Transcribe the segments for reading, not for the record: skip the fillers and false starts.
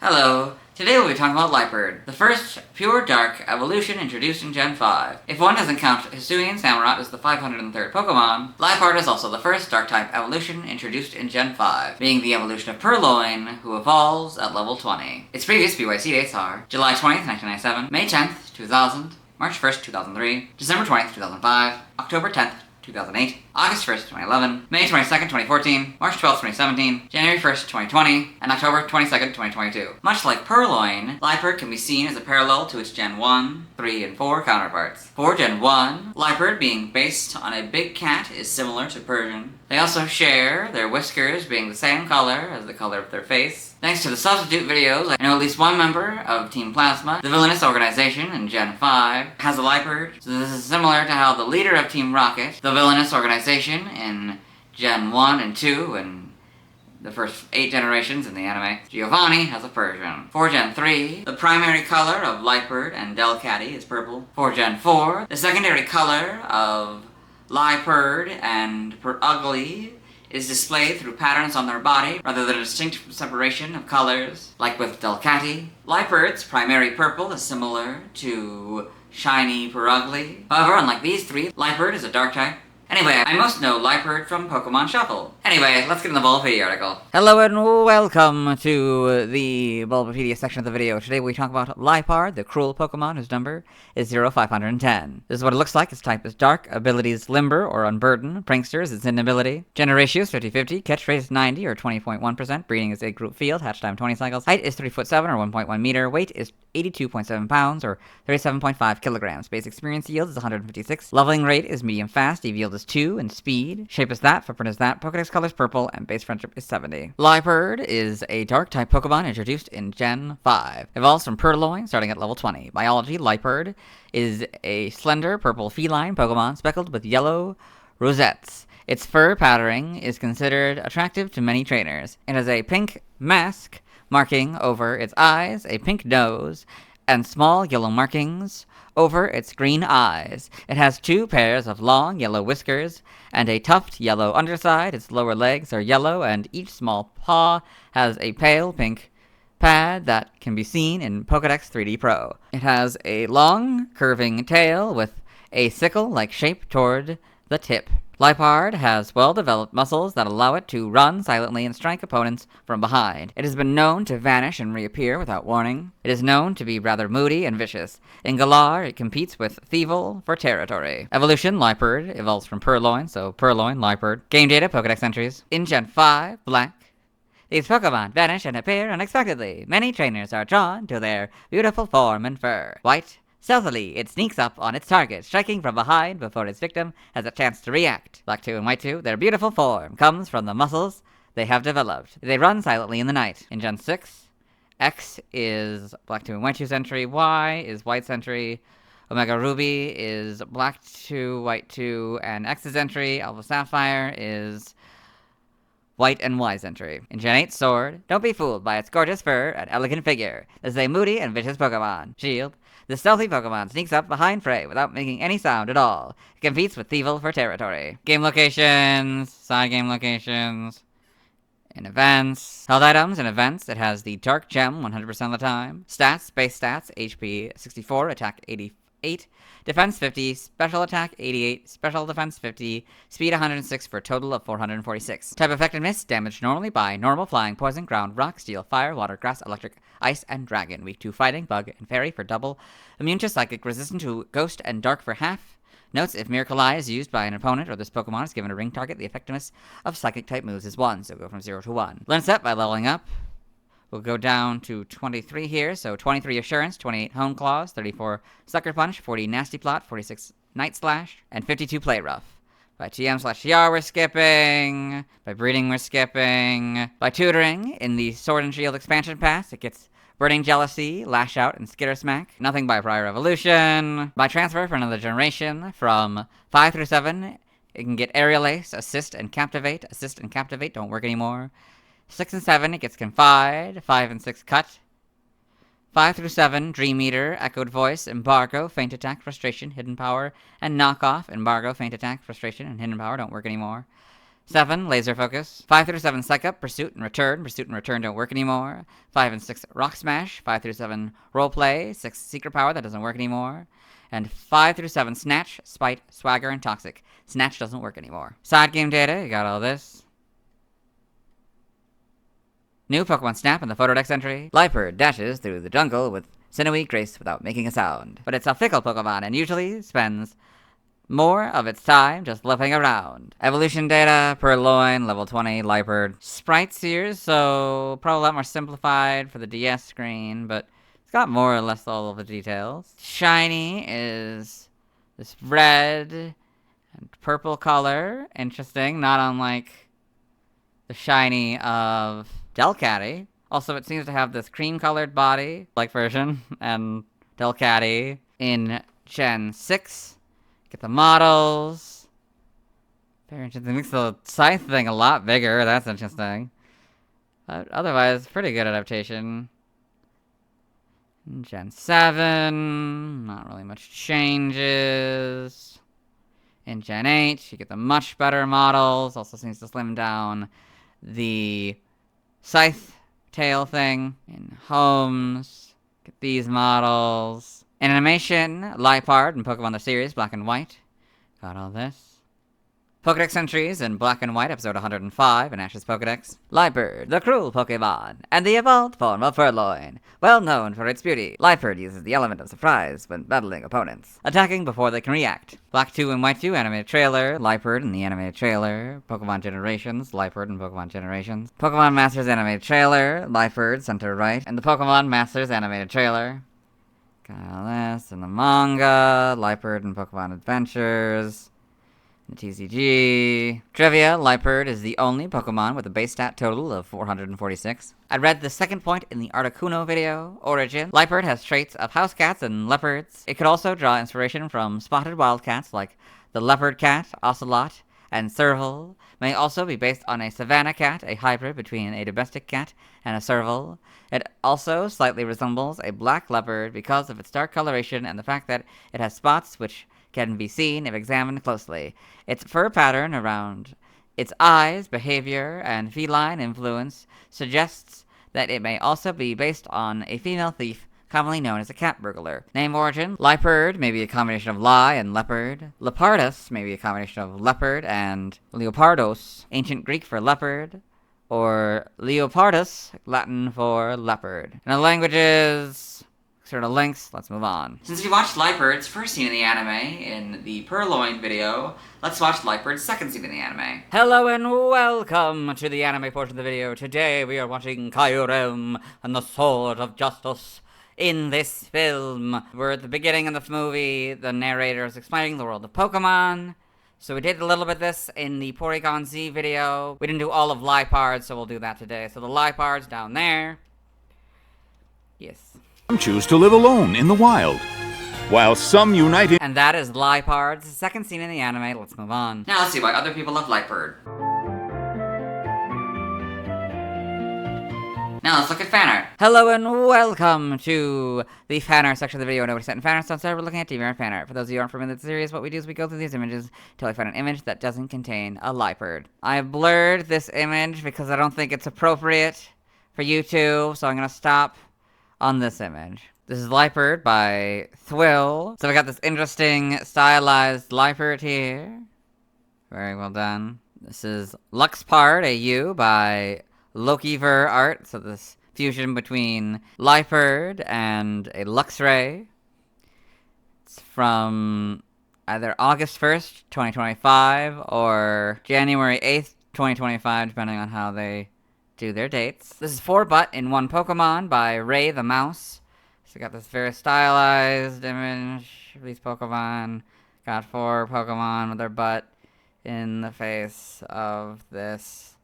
Hello, today we'll be talking about Liepard, the first pure dark evolution introduced in Gen 5. If one doesn't count Hisuian Samurott as the 503rd Pokemon, Liepard is also the first dark-type evolution introduced in Gen 5, being the evolution of Purloin, who evolves at level 20. Its previous BYC dates are July 20th, 1997, May 10th, 2000, March 1st, 2003, December 20th, 2005, October 10th, 2008, August 1st, 2011, May 22nd, 2014, March 12th, 2017, January 1st, 2020, and October 22nd, 2022. Much like Purloin, Liepard can be seen as a parallel to its Gen 1, 3, and 4 counterparts. For Gen 1, Liepard being based on a big cat is similar to Persian. They also share their whiskers being the same color as the color of their face. Thanks to the substitute videos, I know at least one member of Team Plasma, the villainous organization in Gen 5, has a Liepard. So this is similar to how the leader of Team Rocket, the villainous organization in Gen 1 and 2 and the first 8 generations in the anime, Giovanni has a Persian. For Gen 3, the primary color of Liepard and Delcatty is purple. For Gen 4, the secondary color of Liepard and Purugly is displayed through patterns on their body, rather than a distinct separation of colors, like with Delcatty. Liepard's primary purple is similar to shiny Purugly. However, unlike these three, Liepard is a dark type. Anyway, I most know Liepard from Pokemon Shuffle. Anyway, let's get in the Bulbapedia article. Hello and welcome to the Bulbapedia section of the video. Today we talk about Liepard, the cruel Pokemon whose number is 0510. This is what it looks like. Its type is dark, abilities Limber or Unburden, Prankster is its inability. Gender ratio is 50-50, catch rate is 90 or 20.1%, breeding is egg group field, hatch time 20 cycles, height is 3'7" or 1.1 meter, weight is 82.7 pounds or 37.5 kilograms, base experience yield is 156, leveling rate is medium fast, EV yield is 2, and speed, shape is that, footprint is that, Pokedex color is purple, and base friendship is 70. Liepard is a dark-type Pokemon introduced in Gen 5. Evolves from Purloin, starting at level 20. Biology, Liepard is a slender purple feline Pokemon speckled with yellow rosettes. Its fur patterning is considered attractive to many trainers. It has a pink mask marking over its eyes, a pink nose, and small yellow markings over its green eyes. It has 2 pairs of long yellow whiskers and a tufted yellow underside. Its lower legs are yellow, and each small paw has a pale pink pad that can be seen in Pokédex 3D Pro. It has a long, curving tail with a sickle-like shape toward the tip. Liepard has well-developed muscles that allow it to run silently and strike opponents from behind. It has been known to vanish and reappear without warning. It is known to be rather moody and vicious. In Galar, it competes with Thievul for territory. Evolution, Liepard evolves from Purloin, so Purloin, Liepard. Game data, Pokedex entries. In Gen 5, Black, these Pokemon vanish and appear unexpectedly. Many trainers are drawn to their beautiful form and fur. White, stealthily, it sneaks up on its target, striking from behind before its victim has a chance to react. Black 2 and White 2, their beautiful form comes from the muscles they have developed. They run silently in the night. In Gen 6, X is Black 2 and White 2's entry, Y is White's entry, Omega Ruby is Black 2, White 2, and X's entry, Alpha Sapphire is White and Y's entry. In Gen 8, Sword, don't be fooled by its gorgeous fur and elegant figure. This is a moody and vicious Pokemon. Shield, the stealthy Pokemon sneaks up behind prey without making any sound at all. It competes with Thievul for territory. Game locations, side game locations, in events, held items in events, it has the Dark Gem 100% of the time. Stats, base stats, HP 64, attack 88, defense 50, special attack 88, special defense 50, speed 106 for a total of 446. Type effectiveness, damage normally by normal, flying, poison, ground, rock, steel, fire, water, grass, electric, ice, and dragon. Weak to fighting, bug, and fairy for double. Immune to psychic, resistant to ghost and dark for half. Notes, if Miracle Eye is used by an opponent or this Pokemon is given a ring target, the effectiveness of psychic type moves is 1, so go from 0 to 1. Learn set by leveling up. We'll go down to 23 here, so 23 Assurance, 28 Home Claws, 34 Sucker Punch, 40 Nasty Plot, 46 Night Slash, and 52 Play Rough. By TM/TR we're skipping, by Breeding we're skipping, by Tutoring, in the Sword and Shield expansion pass, it gets Burning Jealousy, Lash Out, and Skitter Smack. Nothing by Prior Evolution. By Transfer for another generation, from 5 through 7, it can get Aerial Ace, Assist, and Captivate. Assist and Captivate don't work anymore. 6 and 7, it gets Confide. 5 and 6, Cut. 5 through 7, Dream Eater, Echoed Voice, Embargo, Faint Attack, Frustration, Hidden Power, and Knockoff. Embargo, Faint Attack, Frustration, and Hidden Power don't work anymore. 7, laser focus. 5 through 7, psych up, pursuit and return. Pursuit and return don't work anymore. 5 and 6, rock smash. 5 through 7, role play. 6, secret power, that doesn't work anymore. And 5 through 7, snatch, spite, swagger, and toxic. Snatch doesn't work anymore. Side game data, you got all this. New Pokemon Snap in the Photodex entry. Liepard dashes through the jungle with sinewy grace without making a sound. But it's a fickle Pokemon and usually spends more of its time just flipping around. Evolution data, Purloin, level 20, Liepard. Sprites here, so probably a lot more simplified for the DS screen, but it's got more or less all of the details. Shiny is this red and purple color. Interesting, not unlike the shiny of Delcatty. Also, it seems to have this cream-colored body-like version, and Delcatty in Gen 6. Get the models. Very interesting. Makes the scythe thing a lot bigger. That's interesting. But otherwise, pretty good adaptation. In Gen 7, not really much changes. In Gen 8, you get the much better models. Also seems to slim down the scythe tail thing. In homes, get these models. In animation, Liepard and Pokemon the series, Black and White. Got all this. Pokedex entries in Black and White, episode 105 in Ash's Pokedex. Liepard, the cruel Pokemon, and the evolved form of Purloin. Well known for its beauty, Liepard uses the element of surprise when battling opponents, attacking before they can react. Black 2 and White 2 animated trailer, Liepard in the animated trailer. Pokemon Generations, Liepard and Pokemon Generations. Pokemon Masters animated trailer, Liepard center right, and the Pokemon Masters animated trailer. Got all this in the manga, Liepard and Pokemon Adventures. The TCG. Trivia, Liepard is the only Pokemon with a base stat total of 446. I read the second point in the Articuno video. Origin. Liepard has traits of house cats and leopards. It could also draw inspiration from spotted wildcats like the leopard cat, ocelot, and serval. May also be based on a savanna cat, a hybrid between a domestic cat and a serval. It also slightly resembles a black leopard because of its dark coloration and the fact that it has spots which can be seen if examined closely. Its fur pattern around its eyes, behavior, and feline influence suggests that it may also be based on a female thief commonly known as a cat burglar. Name origin, Liepard may be a combination of lie and leopard. Leopardus may be a combination of leopard and leopardos, ancient Greek for leopard, or leopardus, Latin for leopard. And the languages, sort of links, let's move on. Since we watched Liepard's first scene in the anime in the Purloin video, let's watch Liepard's second scene in the anime. Hello and welcome to the anime portion of the video. Today we are watching Kyurem and the Sword of Justice. In this film, we're at the beginning of the movie, the narrator is explaining the world of Pokemon. So we did a little bit of this in the Porygon Z video. We didn't do all of Liepard, so we'll do that today. So the Liepard's down there. Yes. Some choose to live alone in the wild, while some unite in... And that is Liepard's second scene in the anime. Let's move on. Now let's see why other people love Liepard. Now let's look at fan art. Hello and welcome to the fan art section of the video. Nobody set in fan art, so instead we're looking at DeviantArt fan art. For those of you who aren't familiar with the series, what we do is we go through these images until we find an image that doesn't contain a Liepard. I blurred this image because I don't think it's appropriate for YouTube, so I'm gonna stop on this image. This is Liepard by Thwill. So we got this interesting stylized Liepard here. Very well done. This is Luxpard AU by Lokiver Art. So this fusion between Liepard and a Luxray. It's from either August 1st, 2025 or January 8th, 2025, depending on how they do their dates. This is 4-Butt in One Pokemon by Ray the Mouse. So we got this very stylized image of these Pokemon. Got 4 Pokemon with their butt in the face of this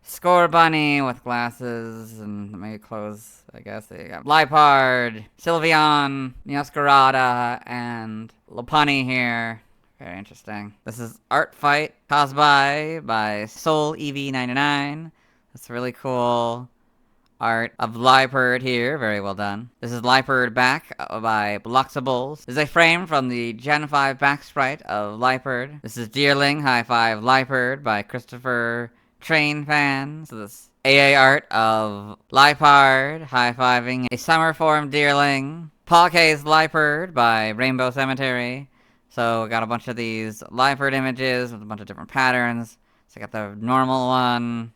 Score Bunny with glasses and maybe clothes, I guess. They got Liepard, Sylveon, Neoscarada, and Lopunny here. Very interesting. This is Art Fight Cosby by Soul EV99. That's really cool art of Liepard here. Very well done. This is Liepard back by Bloxables. This is a frame from the Gen 5 back sprite of Liepard. This is Deerling High Five Liepard by Christopher Train Fan. So this AA art of Liepard high-fiving a summer form Deerling. Poké's Liepard by Rainbow Cemetery. So got a bunch of these Liepard images with a bunch of different patterns. So I got the normal one.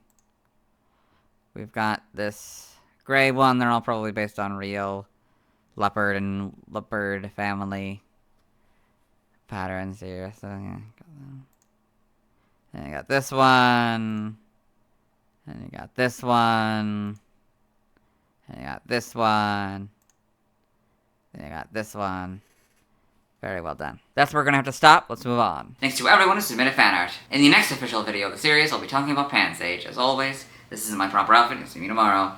We've got this gray one. They're all probably based on real leopard and leopard family patterns here. So yeah. Then you got this one. And you got this one. And you got this one. Then you got this one. Very well done. That's where we're gonna have to stop. Let's move on. Thanks to everyone who submitted fan art. In the next official video of the series, I'll be talking about Pansage. As always, this is my proper outfit. You'll see me tomorrow.